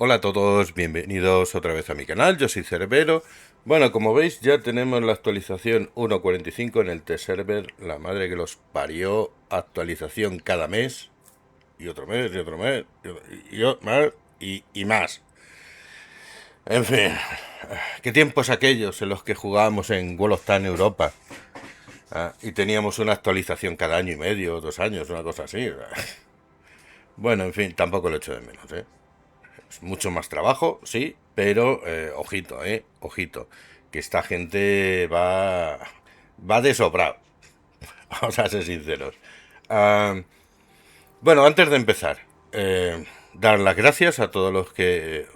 Hola a todos, bienvenidos otra vez a mi canal, yo soy Cerbero. Bueno, como veis ya tenemos la actualización 1.45 en el test server, la madre que los parió, actualización cada mes, y otro mes, y otro mes, y más. En fin, qué tiempos aquellos en los que jugábamos en World of Tanks Europa, y teníamos una actualización cada año y medio, 2 años, una cosa así. Bueno, en fin, tampoco lo echo de menos, ¿eh? Es mucho más trabajo, sí, pero ojito, ojito, que esta gente va de sobrado, vamos a ser sinceros. Ah, bueno, antes de empezar, dar las gracias a todos los que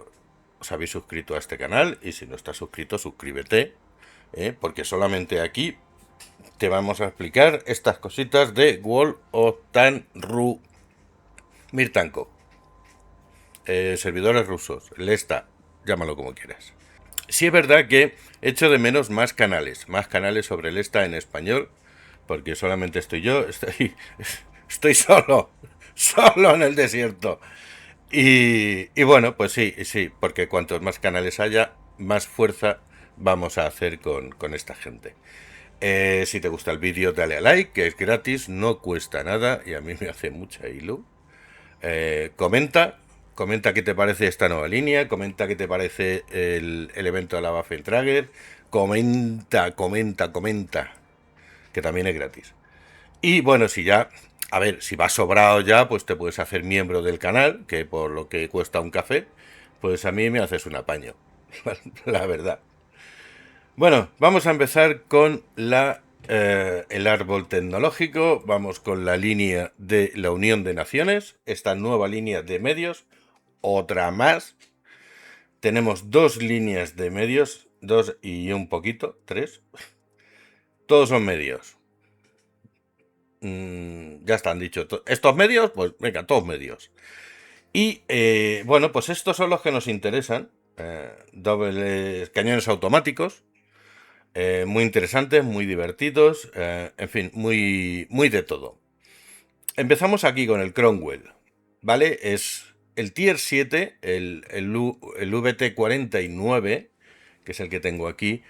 os habéis suscrito a este canal, y si no estás suscrito, suscríbete, porque solamente aquí te vamos a explicar estas cositas de World of Tanks Mirtanko. Servidores rusos, Lesta, llámalo como quieras. Sí es verdad que echo de menos más canales sobre el ESTA en español, porque solamente estoy yo, estoy solo en el desierto. Y bueno, pues sí, porque cuantos más canales haya, más fuerza vamos a hacer con esta gente. Si te gusta el vídeo, dale a like, que es gratis, no cuesta nada y a mí me hace mucha ilu. Comenta qué te parece esta nueva línea, comenta qué te parece el evento de la Waffentrager, comenta, que también es gratis. Y bueno, si vas sobrado ya, pues te puedes hacer miembro del canal, que por lo que cuesta un café, pues a mí me haces un apaño, la verdad. Bueno, vamos a empezar con el árbol tecnológico, vamos con la línea de la Unión de Naciones, esta nueva línea de medios, otra más. Tenemos dos líneas de medios, dos y un poquito, tres. Todos son medios. Ya están dicho. Estos medios, pues venga, todos medios. Y bueno, pues estos son los que nos interesan. Dobles cañones automáticos. Muy interesantes, muy divertidos, en fin, muy de todo. Empezamos aquí con el Cromwell, ¿vale? Es el Tier 7, el VT-49, que es el que tengo aquí.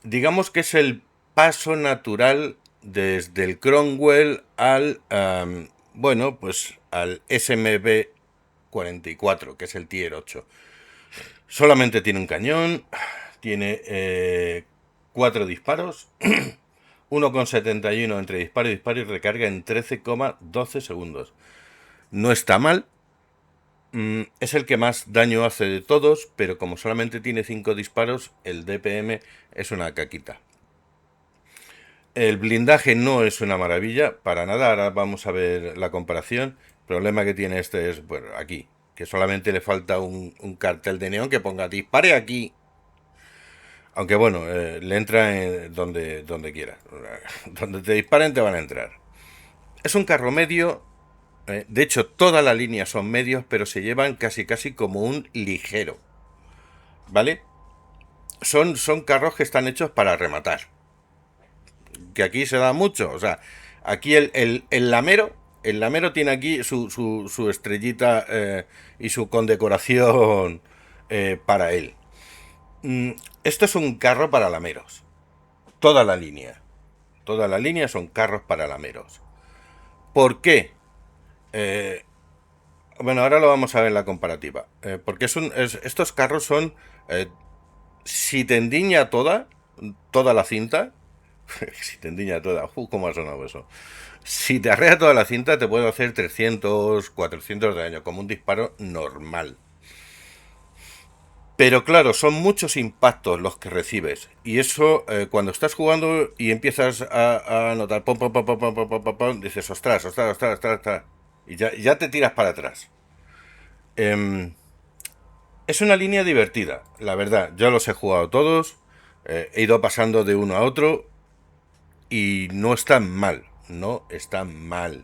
Digamos que es el paso natural desde el Cromwell al, bueno, pues al SMB-44, que es el Tier 8. Solamente tiene un cañón, tiene 4 disparos, 1,71 entre disparo y disparo y recarga en 13,12 segundos. No está mal, es el que más daño hace de todos, pero como solamente tiene 5 disparos, el DPM es una caquita. El blindaje no es una maravilla, para nada. Ahora vamos a ver la comparación. El problema que tiene este es, bueno, aquí, que solamente le falta un cartel de neón que ponga dispare aquí. Aunque bueno, le entra donde quiera. Donde te disparen te van a entrar. Es un carro medio. De hecho, toda la línea son medios, pero se llevan casi como un ligero. ¿Vale? Son carros que están hechos para rematar. Que aquí se da mucho. O sea, aquí el lamero. El lamero tiene aquí su estrellita y su condecoración para él. Esto es un carro para lameros. Toda la línea. Toda la línea son carros para lameros. ¿Por qué? Bueno, ahora lo vamos a ver en la comparativa. Porque estos carros son... si te endiña toda la cinta... si te endiña toda... ¿Cómo ha sonado eso? Si te arrea toda la cinta te puede hacer 300, 400 de daño, como un disparo normal. Pero claro, son muchos impactos los que recibes. Y eso, cuando estás jugando y empiezas a notar, pom, pom, pom, pom, pom, pom, pom, pom, dices, ostras. Y ya te tiras para atrás. Es una línea divertida, la verdad. Yo los he jugado todos. He ido pasando de uno a otro. Y no están mal. No están mal.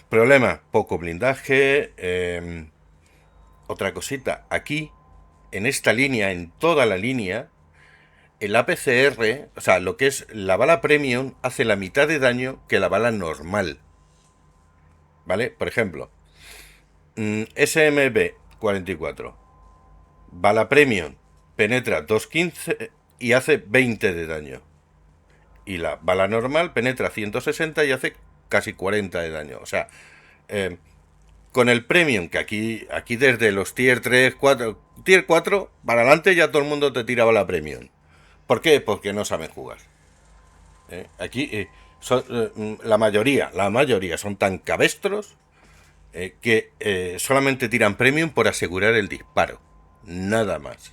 Problema, poco blindaje. Otra cosita, aquí, en esta línea, en toda la línea, el APCR, o sea, lo que es la bala premium, hace la mitad de daño que la bala normal. ¿Vale? Por ejemplo, SMB 44. Bala Premium penetra 215 y hace 20 de daño. Y la bala normal penetra 160 y hace casi 40 de daño. O sea, con el Premium, que aquí desde los Tier 3, 4, Tier 4 para adelante ya todo el mundo te tira bala Premium. ¿Por qué? Porque no saben jugar. Aquí la mayoría son tan cabestros que solamente tiran Premium por asegurar el disparo. Nada más.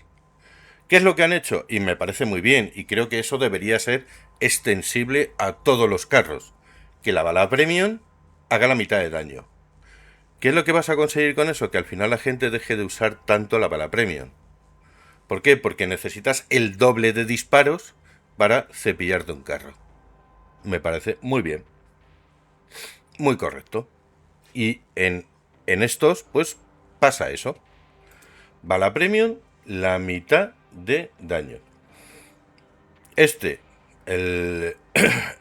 ¿Qué es lo que han hecho? Y me parece muy bien, y creo que eso debería ser extensible a todos los carros. Que la bala Premium haga la mitad de daño. ¿Qué es lo que vas a conseguir con eso? Que al final la gente deje de usar tanto la bala Premium. ¿Por qué? Porque necesitas el doble de disparos para cepillarte un carro. Me parece muy bien. Muy correcto. Y en estos, pues, pasa eso. Bala Premium, la mitad de daño.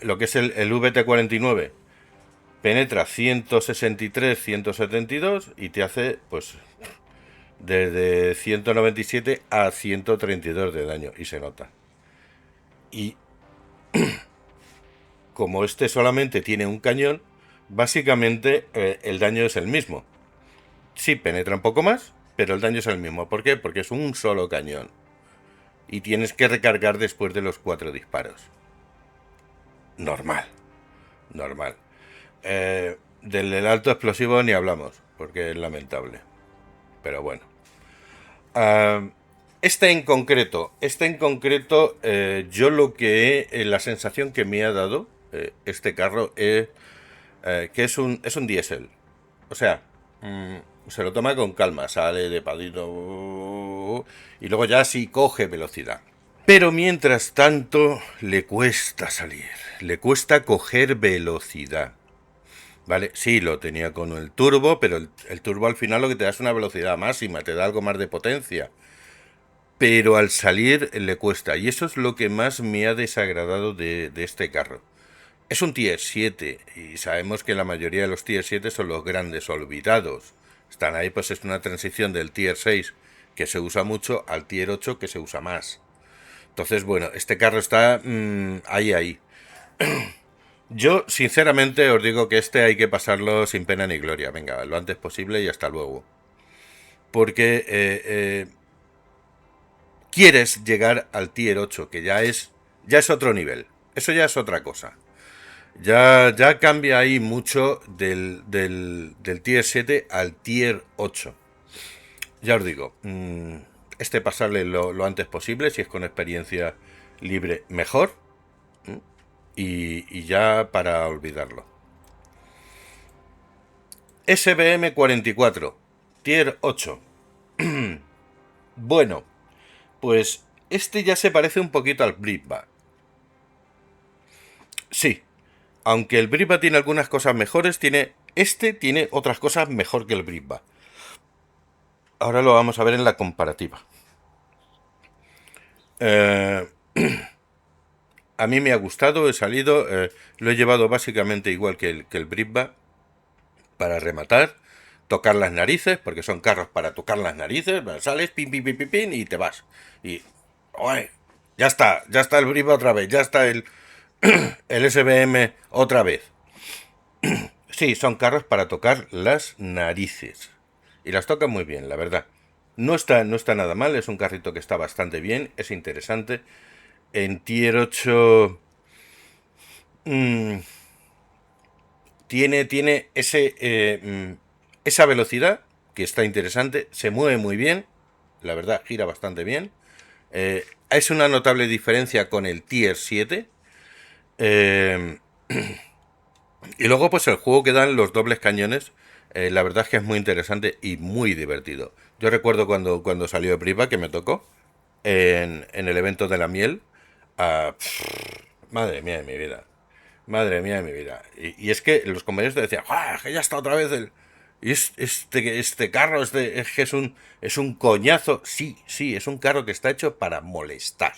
Lo que es el VT49, penetra 163, 172 y te hace, pues, desde 197 a 132 de daño. Y se nota. Y como este solamente tiene un cañón, básicamente el daño es el mismo. Sí, penetra un poco más, pero el daño es el mismo. ¿Por qué? Porque es un solo cañón. Y tienes que recargar después de los 4 disparos. Normal. Del alto explosivo ni hablamos, porque es lamentable. Pero bueno. Este en concreto, yo lo que la sensación que me ha dado este carro es que es un diésel. O sea, se lo toma con calma, sale de padito y luego ya sí coge velocidad. Pero mientras tanto le cuesta salir, le cuesta coger velocidad. Vale, sí, lo tenía con el turbo, pero el turbo al final lo que te da es una velocidad máxima, te da algo más de potencia. Pero al salir le cuesta, y eso es lo que más me ha desagradado de este carro. Es un Tier 7, y sabemos que la mayoría de los Tier 7 son los grandes olvidados. Están ahí, pues es una transición del Tier 6, que se usa mucho, al Tier 8, que se usa más. Entonces, bueno, este carro está ahí. Yo, sinceramente, os digo que este hay que pasarlo sin pena ni gloria. Venga, lo antes posible y hasta luego. Porque quieres llegar al Tier 8, que ya es otro nivel. Eso ya es otra cosa. Ya cambia ahí mucho del Tier 7 al Tier 8. Ya os digo, pasarle lo antes posible, si es con experiencia libre, mejor. Y ya para olvidarlo. SBM 44, Tier 8. Bueno, pues este ya se parece un poquito al Britba. Sí, aunque el Britba tiene algunas cosas mejores, tiene otras cosas mejor que el Britba. Ahora lo vamos a ver en la comparativa. A mí me ha gustado, he salido, lo he llevado básicamente igual que el Britba, para rematar, tocar las narices, porque son carros para tocar las narices, sales, pin, pin, pin, pin, pin, y te vas. Y, ¡oye! Ya está el Britba otra vez, ya está el SBM otra vez. Sí, son carros para tocar las narices. Y las tocan muy bien, la verdad. No está nada mal, es un carrito que está bastante bien, es interesante. En Tier 8 tiene esa velocidad que está interesante, se mueve muy bien, la verdad, gira bastante bien. Es una notable diferencia con el Tier 7. Y luego, pues el juego que dan los dobles cañones, la verdad es que es muy interesante y muy divertido. Yo recuerdo cuando salió Priva, que me tocó, en el evento de la miel. Madre mía de mi vida. Madre mía de mi vida. Y es que los compañeros te decían, ¡ah, que ya está otra vez el... Y este carro es que es un coñazo. Sí, es un carro que está hecho para molestar.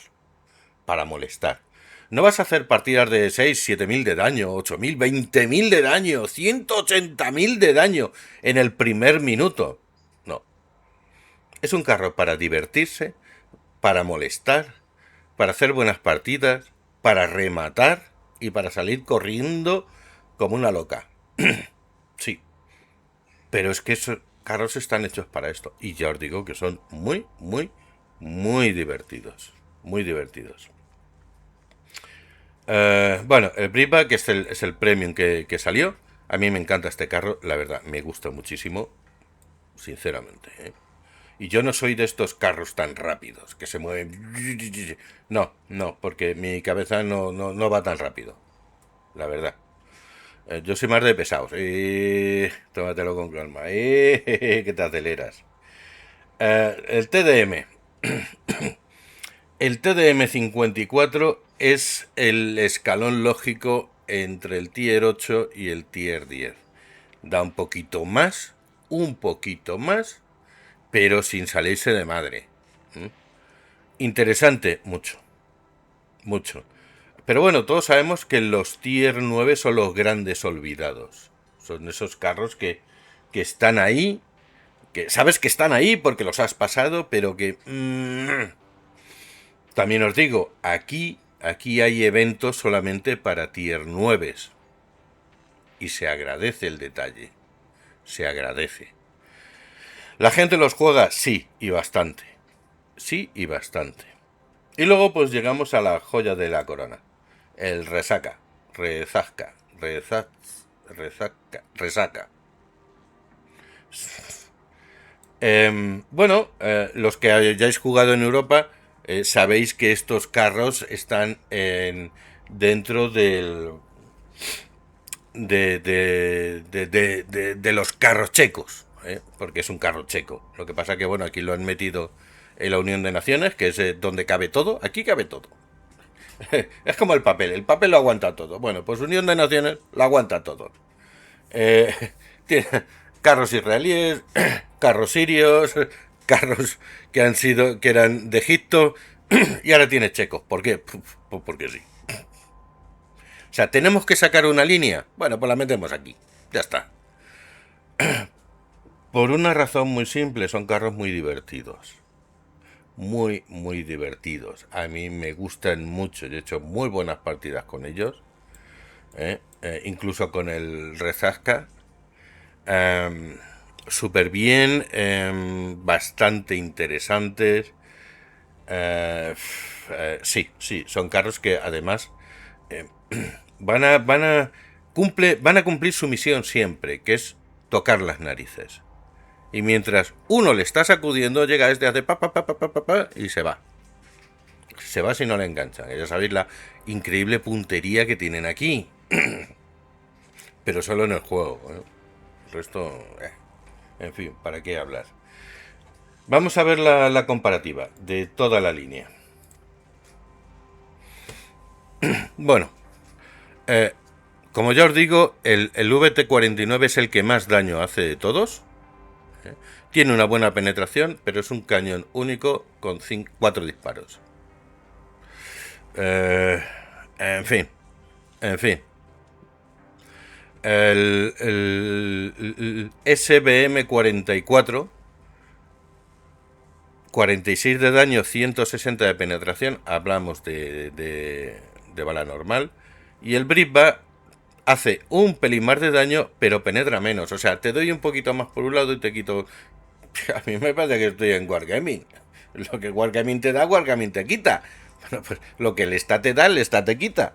Para molestar. No vas a hacer partidas de 6, 7.000 de daño, 8.000, 20.000 de daño, 180.000 de daño en el primer minuto. No. Es un carro para divertirse, para molestar, para hacer buenas partidas, para rematar y para salir corriendo como una loca. Sí, pero es que esos carros están hechos para esto. Y ya os digo que son muy, muy, muy divertidos. Muy divertidos. Bueno, el Britback es el premium que salió. A mí me encanta este carro, la verdad, me gusta muchísimo, sinceramente. Y yo no soy de estos carros tan rápidos, que se mueven... No, no, porque mi cabeza no va tan rápido, la verdad. Yo soy más de pesados. Tómatelo con calma. Que te aceleras. El TDM. El TDM 54 es el escalón lógico entre el Tier 8 y el Tier 10. Da un poquito más, pero sin salirse de madre. Interesante, mucho, mucho. Pero bueno, todos sabemos que los Tier 9 son los grandes olvidados. Son esos carros que están ahí, que sabes que están ahí porque los has pasado, pero que... También os digo, aquí hay eventos solamente para Tier 9. Y se agradece el detalle. Se agradece. ¿La gente los juega? Sí, y bastante. Sí, y bastante. Y luego pues llegamos a la joya de la corona. El resaca. Resaca. Bueno, los que hayáis jugado en Europa sabéis que estos carros están dentro de los carros checos, porque es un carro checo. Lo que pasa que, bueno, aquí lo han metido en la Unión de Naciones, que es donde cabe todo. Aquí cabe todo. Es como el papel lo aguanta todo. Bueno, pues Unión de Naciones lo aguanta todo. Tiene carros israelíes, carros sirios, carros que eran de Egipto, y ahora tiene checos. ¿Por qué? Pues porque sí. O sea, ¿tenemos que sacar una línea? Bueno, pues la metemos aquí. Ya está. Por una razón muy simple, son carros muy divertidos. Muy, muy divertidos. A mí me gustan mucho. Yo he hecho muy buenas partidas con ellos. Incluso con el Rezasca. Súper bien. Bastante interesantes. Sí, sí, son carros que además van a cumplir su misión siempre, que es tocar las narices. Y mientras uno le está sacudiendo, llega este, hace pa, y se va. Se va si no le enganchan. Ya sabéis la increíble puntería que tienen aquí. Pero solo en el juego. El resto... En fin, ¿para qué hablar? Vamos a ver la comparativa de toda la línea. Bueno, como ya os digo, el VT-49 es el que más daño hace de todos. Tiene una buena penetración, pero es un cañón único con 4 disparos. En fin. El SBM-44, 46 de daño, 160 de penetración. Hablamos de bala normal. Y el Britback hace un pelín más de daño, pero penetra menos. O sea, te doy un poquito más por un lado y te quito. A mí me parece que estoy en Wargaming. Lo que Wargaming te da, Wargaming te quita. Bueno, pues lo que el Stat te da, el Stat te quita.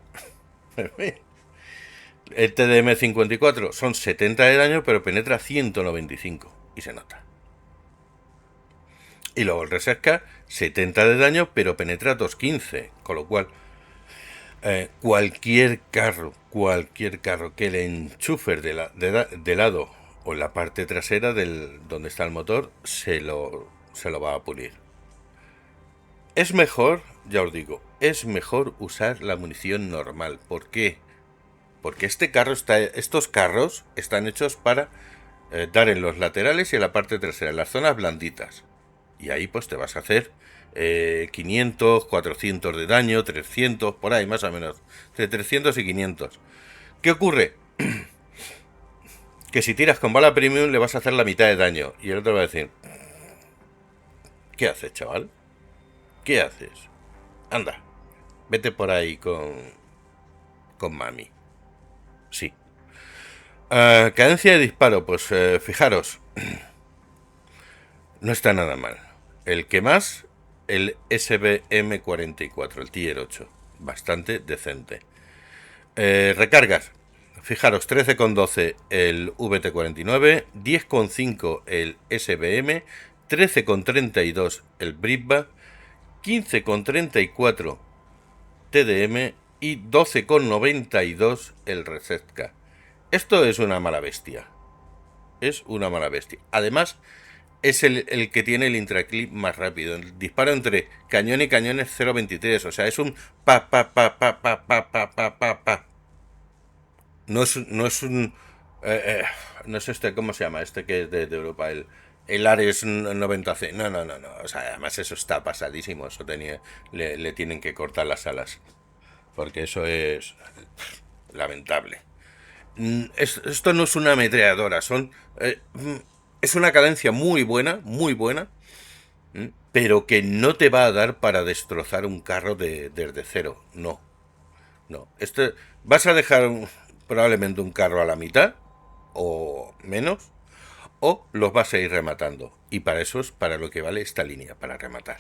El TDM-54 son 70 de daño, pero penetra 195. Y se nota. Y luego el Resaca, 70 de daño, pero penetra 215. Con lo cual, cualquier carro que le enchufer de lado o en la parte trasera donde está el motor, se lo va a pulir. Es mejor, ya os digo, es mejor usar la munición normal. ¿Por qué? Porque estos carros están hechos para dar en los laterales y en la parte trasera, en las zonas blanditas. Y ahí pues te vas a hacer 500, 400 de daño, 300, por ahí más o menos. Entre 300 y 500. ¿Qué ocurre? Que si tiras con bala premium le vas a hacer la mitad de daño. Y el otro va a decir... ¿Qué haces, chaval? ¿Qué haces? Anda, vete por ahí con mami. Sí. Cadencia de disparo, pues fijaros, no está nada mal. El que más, el SBM44, el Tier 8, bastante decente. Recargas, fijaros, 13,12 el VT49, 10,5 el SBM, 13,32 el Britba, 15,34 TDM y 12,92 el Resetka. Esto es una mala bestia. Es una mala bestia. Además, es el que tiene el intraclip más rápido. El disparo entre cañón y cañón es 0,23. O sea, es un pa, pa, pa, pa, pa, pa, pa, pa, pa, pa. No es un... no es este, ¿cómo se llama? Este que es de Europa, el Ares 90C. No. O sea, además eso está pasadísimo. Eso le tienen que cortar las alas. Porque eso es lamentable. Esto no es una ametralladora, es una cadencia muy buena, pero que no te va a dar para destrozar un carro desde cero. No, no. Vas a dejar probablemente un carro a la mitad o menos, o los vas a ir rematando. Y para eso es para lo que vale esta línea, para rematar.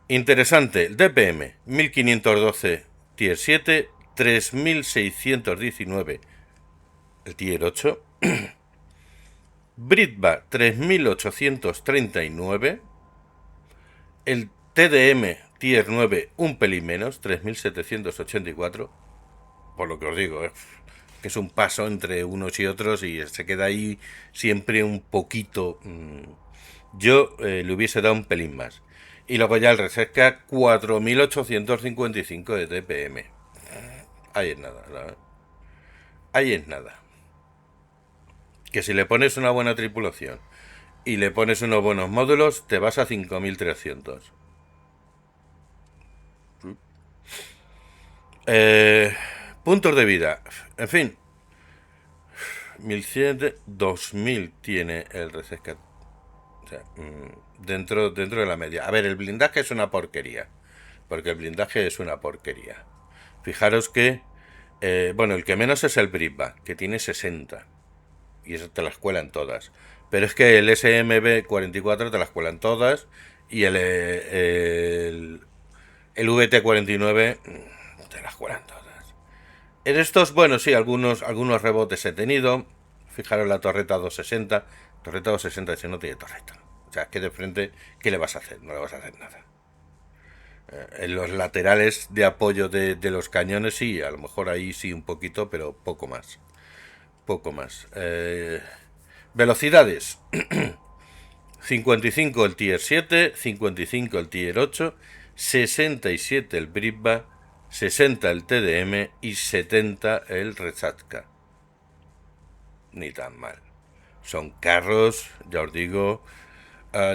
Interesante, el DPM 1512 Tier 7, 3619 el Tier 8, Britba 3839, el TDM Tier 9 un pelín menos, 3784, por lo que os digo, que es un paso entre unos y otros y se queda ahí siempre un poquito. Yo le hubiese dado un pelín más. Y luego ya el Resetka 4855 de TPM. Ahí es nada, ¿no? Ahí es nada. Que si le pones una buena tripulación y le pones unos buenos módulos, te vas a 5300. Puntos de vida. En fin. 1100, 2000 tiene el Resetka. O sea, dentro de la media. A ver, el blindaje es una porquería. Porque el blindaje es una porquería. Fijaros que, bueno, el que menos es el Britba, que tiene 60. Y eso te las cuelan todas. Pero es que el SMB 44 te las cuelan todas. Y el VT49 te las cuelan todas. En estos, bueno, sí, algunos rebotes he tenido. Fijaros la torreta 260. Torreta 260 si no tiene torreta. O sea, que de frente, ¿qué le vas a hacer? No le vas a hacer nada. En los laterales de apoyo de los cañones sí, a lo mejor ahí sí un poquito, pero poco más. Poco más. Velocidades. 55 el Tier 7, 55 el Tier 8, 67 el Britba, 60 el TDM y 70 el Resatka. Ni tan mal. Son carros, ya os digo,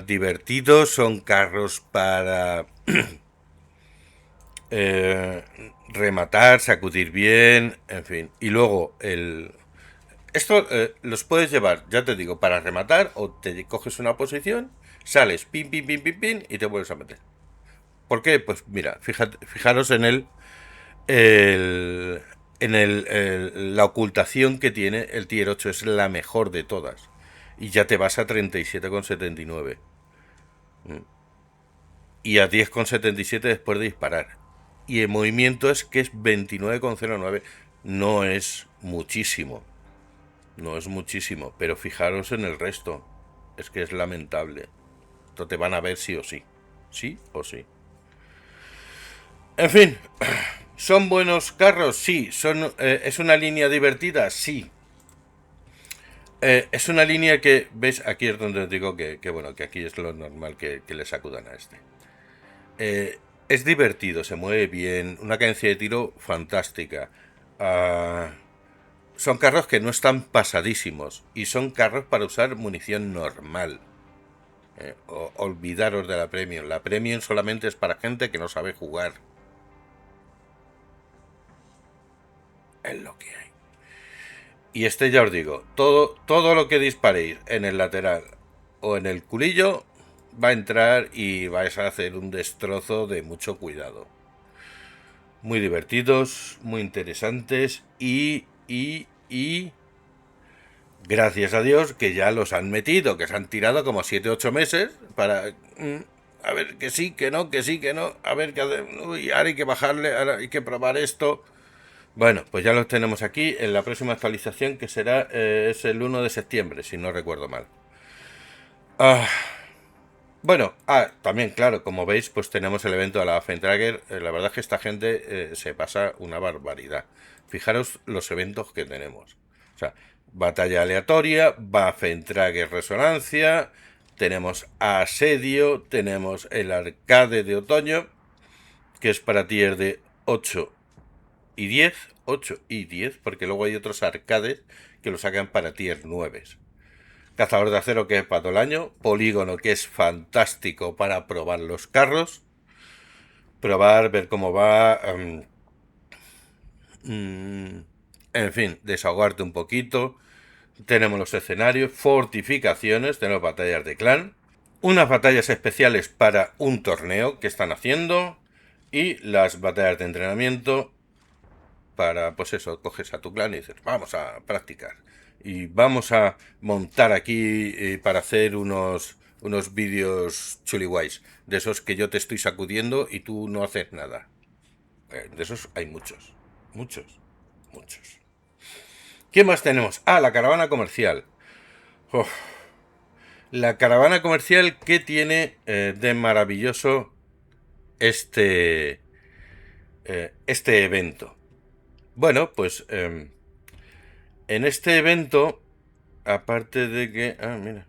divertidos, son carros para rematar, sacudir bien, en fin. Y luego esto los puedes llevar, ya te digo, para rematar o te coges una posición, sales, pin, pin, pin, pin, pin y te vuelves a meter. ¿Por qué? Pues mira, fijaros en la ocultación que tiene el Tier 8, es la mejor de todas. Y ya te vas a 37,79. Y a 10,77 después de disparar. Y el movimiento es que es 29,09. No es muchísimo. No es muchísimo. Pero fijaros en el resto. Es que es lamentable. Esto te van a ver sí o sí. Sí o sí. En fin. ¿Son buenos carros? Sí. ¿Es una línea divertida? Sí. Es una línea que, ¿veis? Aquí es donde os digo bueno, que aquí es lo normal que le sacudan a este. Es divertido, se mueve bien, una cadencia de tiro fantástica. Son carros que no están pasadísimos y son carros para usar munición normal. Olvidaros de la Premium. La Premium solamente es para gente que no sabe jugar. Es lo que hay. Y este ya os digo, todo lo que disparéis en el lateral o en el culillo, va a entrar y vais a hacer un destrozo de mucho cuidado. Muy divertidos, muy interesantes y gracias a Dios que ya los han metido, que se han tirado como 7 u 8 meses para... a ver, que sí, que no, que sí, que no, a ver, que uy, ahora hay que bajarle, ahora hay que probar esto. Bueno, pues ya los tenemos aquí en la próxima actualización, que será es el 1 de septiembre, si no recuerdo mal. Ah, bueno, también, claro, como veis, pues tenemos el evento de la Waffentrager. La verdad es que esta gente se pasa una barbaridad. Fijaros los eventos que tenemos. O sea, batalla aleatoria, Waffentrager resonancia, tenemos asedio, tenemos el arcade de otoño, que es para tier de 8 y 10, 8 y 10, porque luego hay otros arcades que lo sacan para tier 9. Cazador de acero, que es para todo el año. Polígono, que es fantástico para probar los carros. Probar, ver cómo va. En fin, desahogarte un poquito. Tenemos los escenarios, fortificaciones, tenemos batallas de clan. Unas batallas especiales para un torneo que están haciendo. Y las batallas de entrenamiento para, pues eso, coges a tu clan y dices, vamos a practicar. Y vamos a montar aquí para hacer unos vídeos chuliguays. De esos que yo te estoy sacudiendo y tú no haces nada. De esos hay muchos. Muchos. Muchos. ¿Qué más tenemos? La caravana comercial. Uf. La caravana comercial, ¿qué tiene de maravilloso este evento? Bueno, pues en este evento, aparte de que... mira.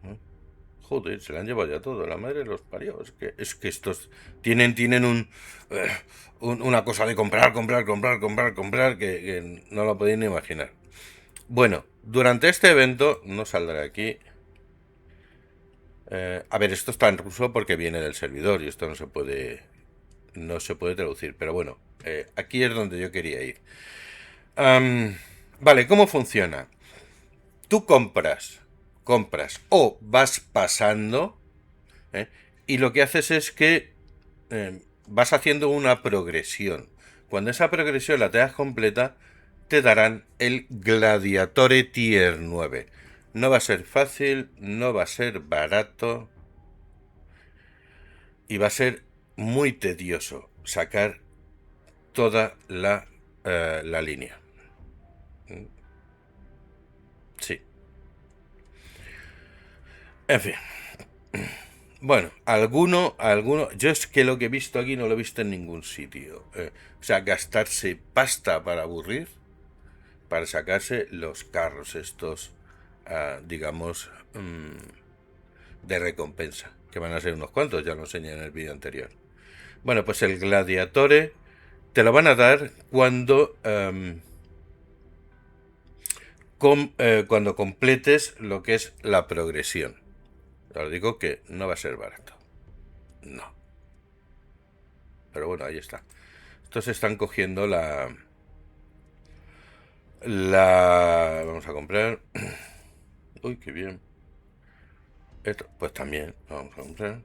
Joder, se le han llevado ya todo, la madre de los parió. Es que estos tienen una cosa de comprar, que no lo podéis ni imaginar. Bueno, durante este evento, no saldrá aquí. A ver, esto está en ruso porque viene del servidor y esto no se puede traducir. Pero bueno, aquí es donde yo quería ir. Vale, ¿cómo funciona? Tú compras o vas pasando, ¿eh? Y lo que haces es que vas haciendo una progresión. Cuando esa progresión la tengas completa, te darán el Gladiatore Tier 9. No va a ser fácil, no va a ser barato y va a ser muy tedioso sacar toda la línea. Sí. En fin. Bueno, alguno, yo es que lo que he visto aquí no lo he visto en ningún sitio. O sea, gastarse pasta para aburrir, para sacarse los carros estos, digamos, de recompensa, que van a ser unos cuantos, ya lo enseñé en el vídeo anterior. Bueno, pues el Gladiatore te lo van a dar cuando completes lo que es la progresión. Os digo que no va a ser barato. No. Pero bueno, ahí está. Estos están cogiendo vamos a comprar. Uy, qué bien. Esto, pues también vamos a comprar.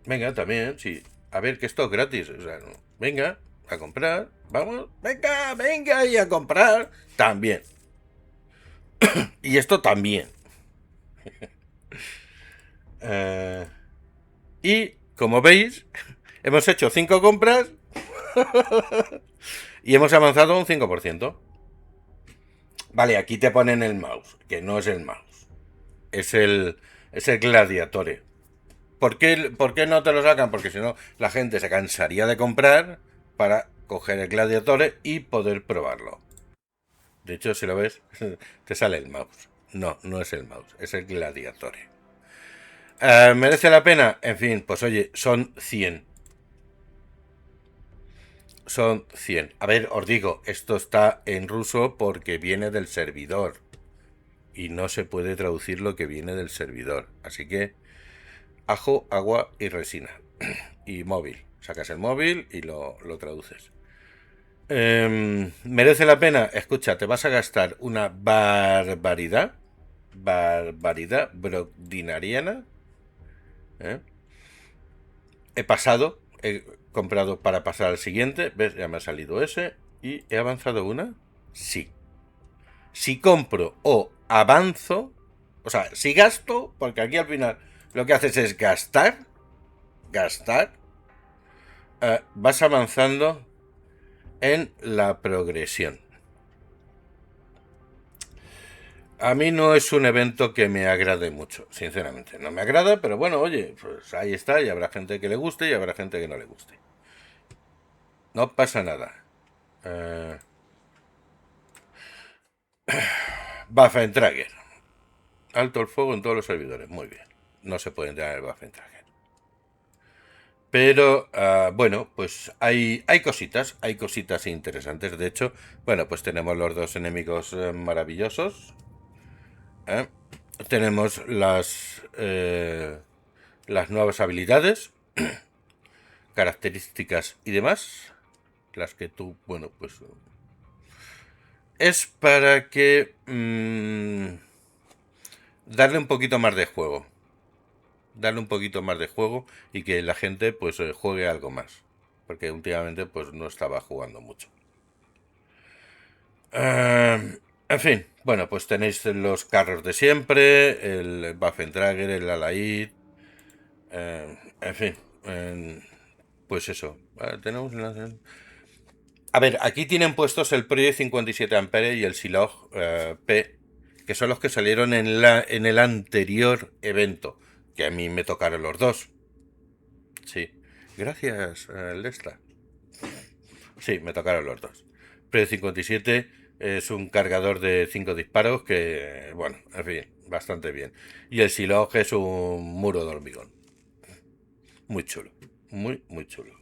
Venga, también, sí. A ver, que esto es gratis. O sea, venga, a comprar. Vamos, venga y a comprar. También. Y esto también. Y, como veis, hemos hecho 5 compras y hemos avanzado un 5%. Vale, aquí te ponen el mouse, que no es el mouse. Es el Gladiatore. ¿Por qué no te lo sacan? Porque si no, la gente se cansaría de comprar para coger el Gladiatore y poder probarlo. De hecho, si lo ves, te sale el mouse. No, no es el mouse, es el Gladiatore. ¿Merece la pena? En fin, pues oye, son 100. Son 100. A ver, os digo, esto está en ruso porque viene del servidor. Y no se puede traducir lo que viene del servidor. Así que ajo, agua y resina. Y móvil. Sacas el móvil y lo traduces. ¿Merece la pena? Escucha, te vas a gastar una barbaridad. barbaridad brogdinariana. ¿Eh? He comprado para pasar al siguiente. ¿Ves? Ya me ha salido ese. ¿Y he avanzado una? Sí. Si compro o avanzo, o sea, si gasto, porque aquí al final lo que haces es gastar, vas avanzando en la progresión. A mí no es un evento que me agrade mucho, sinceramente. No me agrada, pero bueno, oye, pues ahí está, y habrá gente que le guste y habrá gente que no le guste. No pasa nada. Eh, Waffentrager. Alto el fuego en todos los servidores. Muy bien. No se puede entrar en el Waffentrager. Pero bueno, pues hay cositas interesantes. De hecho, bueno, pues tenemos los dos enemigos maravillosos. ¿Eh? Tenemos las nuevas habilidades, características y demás. Las que tú, bueno, pues es para que darle un poquito más de juego. Darle un poquito más de juego y que la gente pues juegue algo más. Porque últimamente pues no estaba jugando mucho. En fin, bueno, pues tenéis los carros de siempre, el Waffentrager, el Alaid, en fin, pues eso. Tenemos a ver, aquí tienen puestos el Project 57 Ampere y el Silog P, que son los que salieron en el anterior evento, que a mí me tocaron los dos. Sí, gracias, Lesla. Sí, me tocaron los dos. Project 57 es un cargador de 5 disparos que, bueno, en fin, bastante bien. Y el Silog es un muro de hormigón. Muy chulo. Muy, muy chulo.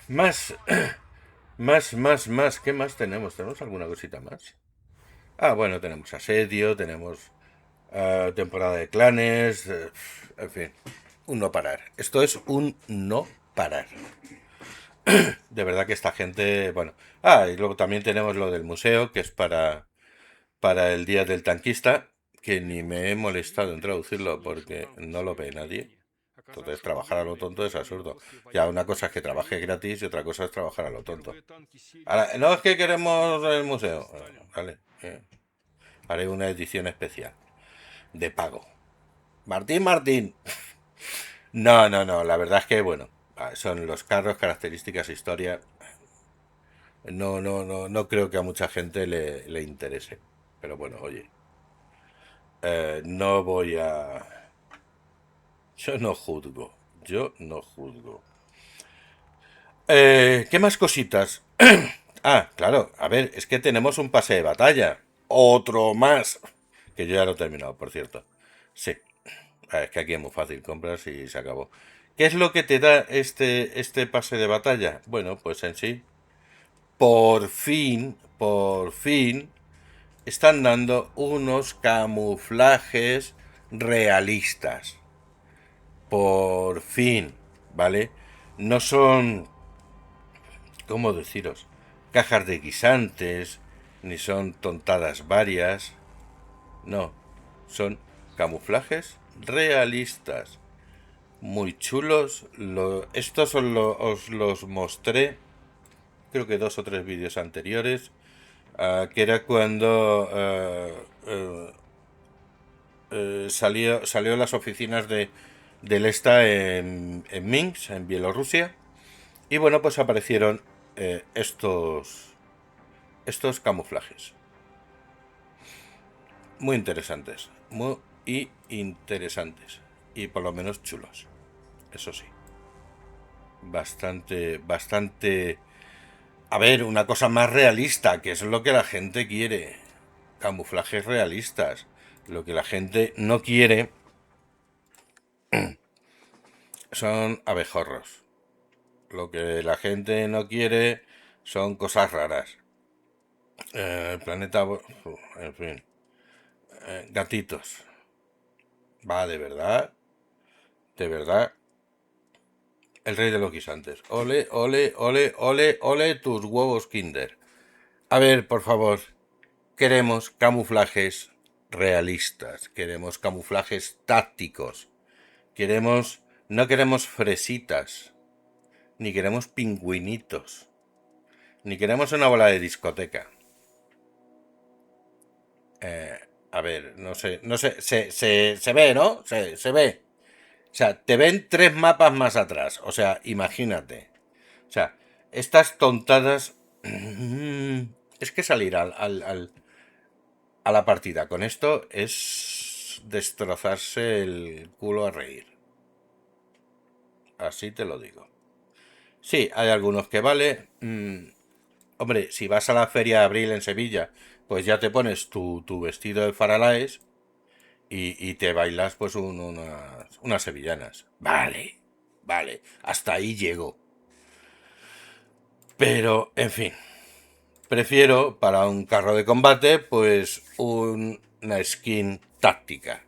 Más, más. ¿Qué más tenemos? ¿Tenemos alguna cosita más? Ah, bueno, tenemos asedio, tenemos temporada de clanes, en fin, un no parar. Esto es un no parar. De verdad que esta gente, bueno. Ah, y luego también tenemos lo del museo, que es para el Día del Tanquista, que ni me he molestado en traducirlo porque no lo ve nadie. Entonces trabajar a lo tonto es absurdo. Ya una cosa es que trabaje gratis y otra cosa es trabajar a lo tonto. Ahora, no es que queremos el museo. Vale, haré una edición especial de pago. Martín. No, la verdad es que bueno, son los carros, características, historia. No creo que a mucha gente le interese. Pero bueno, oye, no voy a... Yo no juzgo. Yo no juzgo. ¿Qué más cositas? Ah, claro, a ver, es que tenemos un pase de batalla. Otro más. Que yo ya lo he terminado, por cierto. Sí, es que aquí es muy fácil, compras y se acabó. ¿Qué es lo que te da este pase de batalla? Bueno, pues en sí, por fin, están dando unos camuflajes realistas. Por fin, ¿vale? No son, ¿cómo deciros? Cajas de guisantes, ni son tontadas varias. No, son camuflajes realistas. Muy chulos. Estos os los mostré, creo que 2 o 3 vídeos anteriores, que era cuando salió las oficinas del ESTA en Minsk, en Bielorrusia. Y bueno, pues aparecieron estos camuflajes. Muy interesantes. Muy interesantes. Y por lo menos chulos. Eso sí. Bastante. A ver, una cosa más realista, que es lo que la gente quiere. Camuflajes realistas. Lo que la gente no quiere son abejorros. Lo que la gente no quiere son cosas raras. El planeta, en fin, gatitos. Va, de verdad, de verdad. El rey de los guisantes. Ole tus huevos Kinder. A ver, por favor, queremos camuflajes realistas, queremos camuflajes tácticos, no queremos fresitas, ni queremos pingüinitos, ni queremos una bola de discoteca. A ver, no sé, se ve, ¿no? Se ve. O sea, te ven 3 mapas más atrás. O sea, imagínate. O sea, estas tontadas... Es que salir a la partida con esto es destrozarse el culo a reír. Así te lo digo. Sí, hay algunos que vale. Hombre, si vas a la Feria de Abril en Sevilla, pues ya te pones tu vestido de Faralaes y te bailas pues unas sevillanas. Vale, vale, hasta ahí llego. Pero, en fin, prefiero para un carro de combate pues una skin táctica.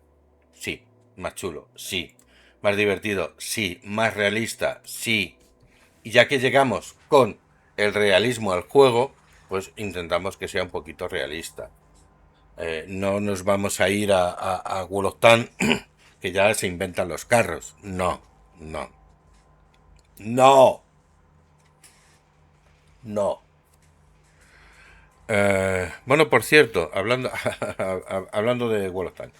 Sí, más chulo, sí. Más divertido, sí. Más realista, sí. Y ya que llegamos con el realismo al juego, pues intentamos que sea un poquito realista. No nos vamos a ir a Woloftan, que ya se inventan los carros. No, no, no, no. Bueno, por cierto, hablando de Woloftan,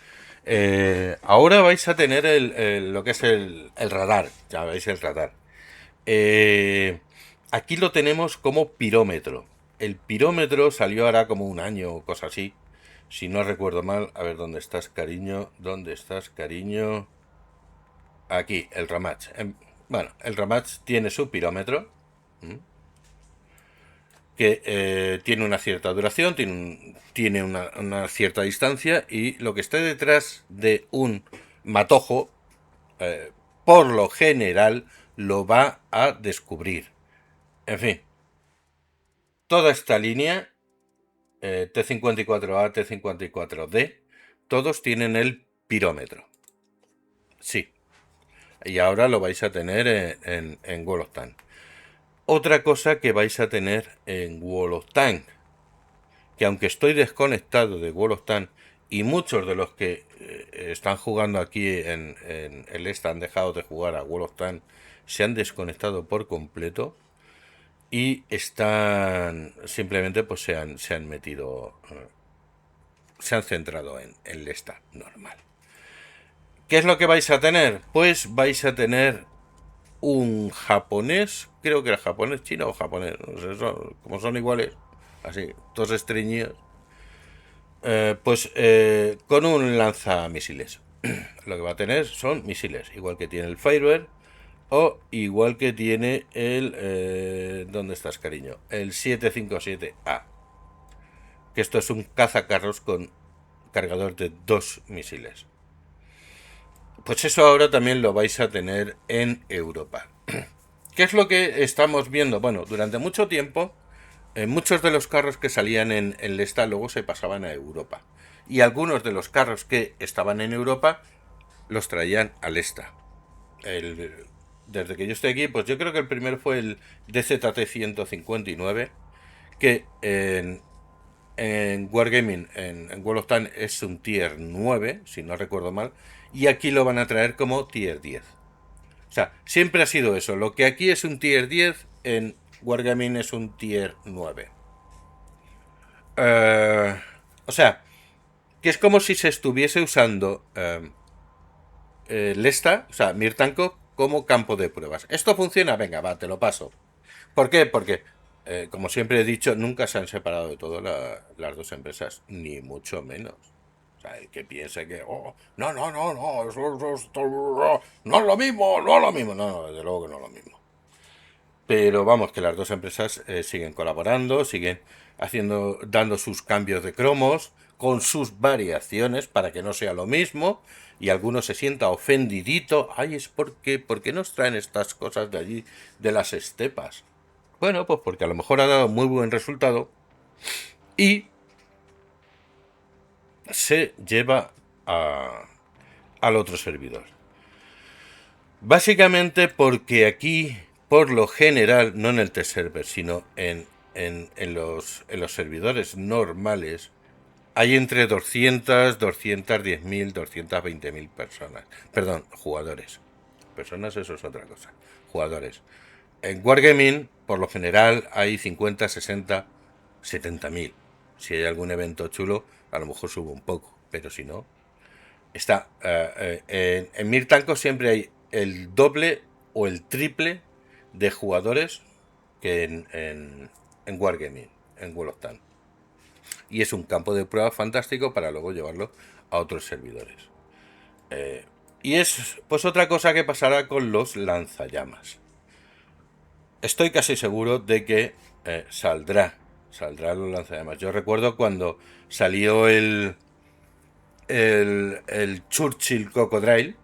ahora vais a tener lo que es el radar. Ya veis el radar. Eh, Aquí lo tenemos como pirómetro. El pirómetro salió ahora como un año o cosa así. Si no recuerdo mal, a ver dónde estás, cariño. ¿Dónde estás, cariño? Aquí, el Ramach. Bueno, el Ramach tiene su pirómetro, que tiene una cierta duración, tiene una cierta distancia, y lo que esté detrás de un matojo, por lo general, lo va a descubrir. En fin, toda esta línea, T54A, T54D, todos tienen el pirómetro. Sí. Y ahora lo vais a tener en World of Tanks. Otra cosa que vais a tener en World of Tanks, que aunque estoy desconectado de World of Tanks, y muchos de los que están jugando aquí en el Est han dejado de jugar a World of Tanks, se han desconectado por completo y están simplemente pues se han metido, se han centrado en el Est normal. ¿Qué es lo que vais a tener? Pues vais a tener un japonés, creo que era japonés, chino o japonés, no sé, como son iguales, así, todos estreñidos, con un lanzamisiles. Lo que va a tener son misiles, igual que tiene el Firebird o igual que tiene ¿dónde estás, cariño? El 757A. Que esto es un cazacarros con cargador de 2 misiles. Pues eso ahora también lo vais a tener en Europa. ¿Qué es lo que estamos viendo? Bueno, durante mucho tiempo, muchos de los carros que salían en el ESTA luego se pasaban a Europa. Y algunos de los carros que estaban en Europa los traían al ESTA. Desde que yo estoy aquí, pues yo creo que el primero fue el DZT 159, que en Wargaming, en World of Tanks, es un tier 9, si no recuerdo mal, y aquí lo van a traer como tier 10. O sea, siempre ha sido eso. Lo que aquí es un tier 10, en Wargaming es un tier 9. O sea, que es como si se estuviese usando Lesta, o sea, Mirtanco, como campo de pruebas. ¿Esto funciona? Venga, va, te lo paso. ¿Por qué? Porque, como siempre he dicho, nunca se han separado de todo las dos empresas, ni mucho menos. O sea, el que piense que, oh, no, no es lo mismo, no es lo mismo. No, desde luego que no es lo mismo. Pero vamos, que las dos empresas siguen colaborando, siguen dando sus cambios de cromos, con sus variaciones para que no sea lo mismo, y alguno se sienta ofendidito. Ay, es porque nos traen estas cosas de allí, de las estepas. Bueno, pues porque a lo mejor ha dado muy buen resultado y se lleva al otro servidor. Básicamente porque aquí, por lo general, no en el test server, sino en los servidores normales, hay entre 200, 210.000, 220.000 personas. Perdón, jugadores. Personas, eso es otra cosa. Jugadores. En Wargaming, por lo general, hay 50, 60, 70.000. Si hay algún evento chulo, a lo mejor sube un poco, pero si no, está. En Mir Tanco siempre hay el doble o el triple de jugadores que en Wargaming, en World of Tanks. Y es un campo de prueba fantástico para luego llevarlo a otros servidores. Y es pues otra cosa que pasará con los lanzallamas. Estoy casi seguro de que saldrá los lanzallamas. Yo recuerdo cuando salió el Churchill Crocodile,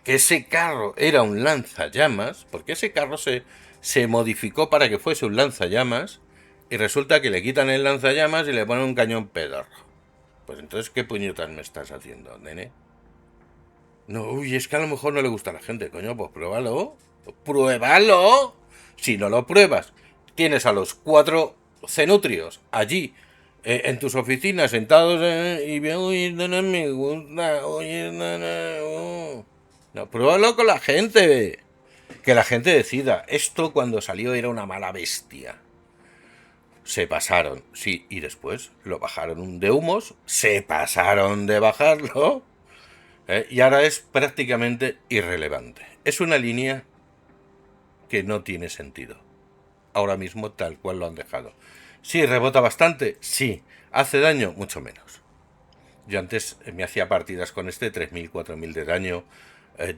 que ese carro era un lanzallamas, porque ese carro se modificó para que fuese un lanzallamas, y resulta que le quitan el lanzallamas y le ponen un cañón pedorro. Pues entonces, ¿qué puñetas me estás haciendo, nene? No, uy, es que a lo mejor no le gusta a la gente, coño, pues pruébalo. ¡Pruébalo! Si no lo pruebas, tienes a los 4 cenutrios allí, en tus oficinas, sentados y bien, uy, no me gusta, oye, no. No, pruébalo con la gente. Que la gente decida. Esto cuando salió era una mala bestia. Se pasaron, sí, y después lo bajaron de humos, se pasaron de bajarlo, y ahora es prácticamente irrelevante. Es una línea que no tiene sentido. Ahora mismo tal cual lo han dejado. Sí, rebota bastante, sí. Hace daño, mucho menos. Yo antes me hacía partidas con este 3.000, 4.000 de daño,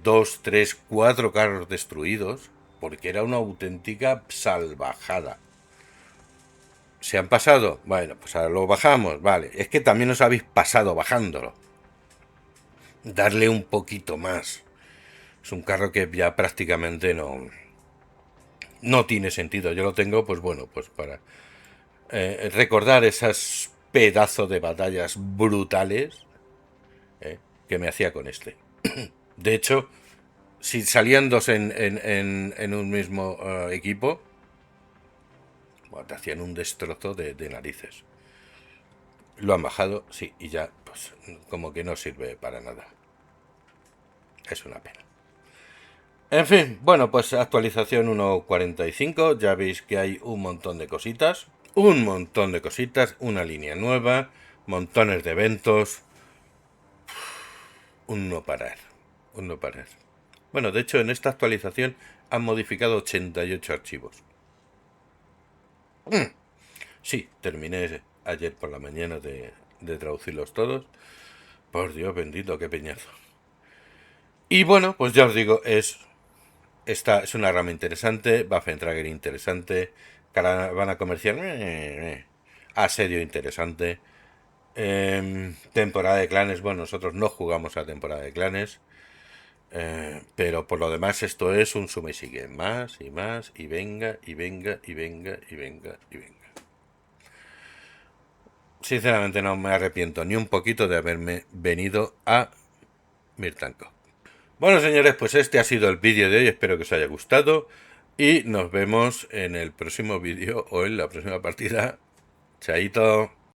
2, 3, 4 carros destruidos, porque era una auténtica salvajada. ¿Se han pasado? Bueno, pues ahora lo bajamos, vale. Es que también os habéis pasado bajándolo. Darle un poquito más. Es un carro que ya prácticamente no tiene sentido. Yo lo tengo, pues bueno, pues para recordar esas pedazos de batallas brutales que me hacía con este. De hecho, si salían dos en un mismo equipo, bueno, te hacían un destrozo de narices. Lo han bajado, sí, y ya, pues, como que no sirve para nada. Es una pena. En fin, bueno, pues actualización 1.45, ya veis que hay un montón de cositas. Un montón de cositas, una línea nueva, montones de eventos. Un no parar, un no parar. Bueno, de hecho, en esta actualización han modificado 88 archivos. Sí, terminé ayer por la mañana de traducirlos todos. Por Dios bendito, qué peñazo. Y bueno, pues ya os digo, esta es una rama interesante, Waffentrager interesante, caravana comercial, asedio interesante, temporada de clanes, bueno, nosotros no jugamos a temporada de clanes, pero por lo demás esto es un suma y sigue, más y más, y venga, y venga, y venga, y venga, y venga. Sinceramente no me arrepiento ni un poquito de haberme venido a Mir Tanco. Bueno, señores, pues este ha sido el vídeo de hoy, espero que os haya gustado y nos vemos en el próximo vídeo o en la próxima partida. Chaito.